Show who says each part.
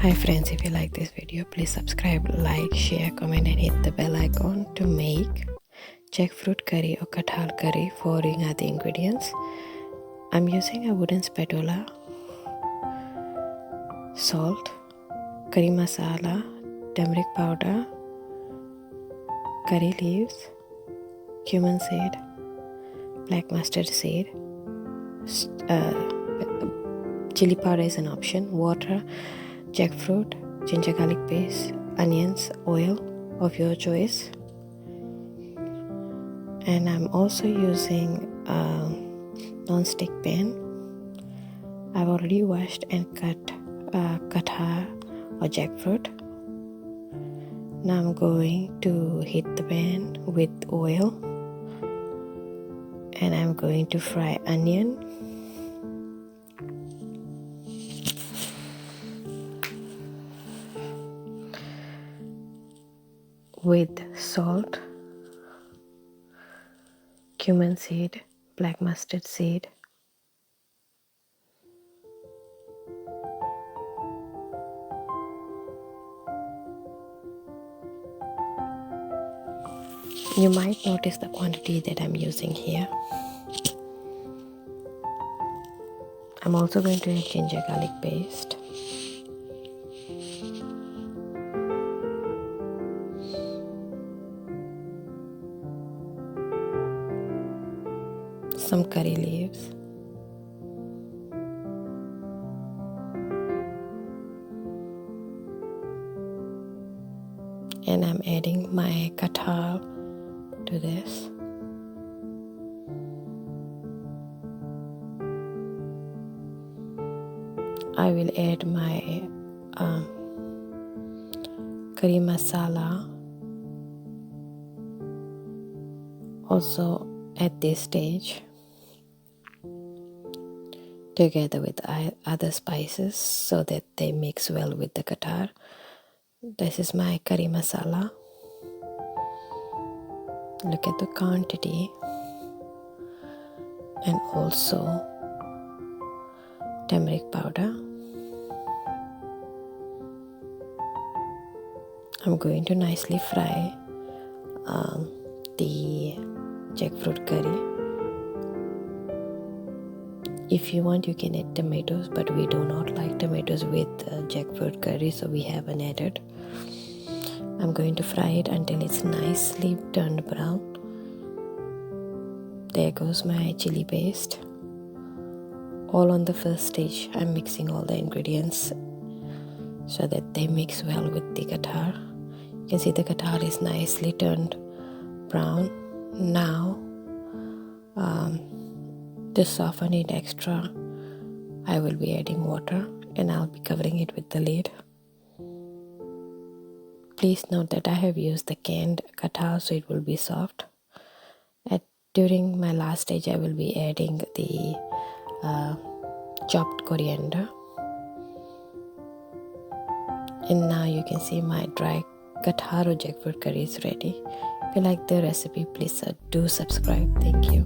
Speaker 1: Hi friends, if you like this video, please subscribe, like, share, comment and hit the bell icon to make jackfruit curry or katahal curry. Following are the ingredients. I'm using a wooden spatula, salt, curry masala, turmeric powder, curry leaves, cumin seed, black mustard seed, chili powder is an option, water, jackfruit, ginger garlic paste, onions, oil of your choice. And I'm also using a non-stick pan. I've already washed and cut katahal or jackfruit. Now I'm going to heat the pan with oil and I'm going to fry onion, with salt, cumin seed, black mustard seed, you might notice the quantity that I'm using here. I'm also going to add ginger garlic paste, some curry leaves, and I'm adding my katahal to this. I will add my curry masala also at this stage, together with other spices so that they mix well with the katahal. This is my curry masala. Look at the quantity, and also turmeric powder. I'm going to nicely fry the jackfruit curry. If you want, you can add tomatoes, but we do not like tomatoes with jackfruit curry, so we haven't added. I'm going to fry it until it's nicely turned brown. There goes my chili paste. All on the first stage, I'm mixing all the ingredients so that they mix well with the katahal. You can see the katahal is nicely turned brown. Now, to soften it extra, I will be adding water and I'll be covering it with the lid. Please note that I have used the canned katahal, so it will be soft. During my last stage, I will be adding the chopped coriander. And now you can see my dry katahal or jackfruit curry is ready. If you like the recipe, please do subscribe. Thank you.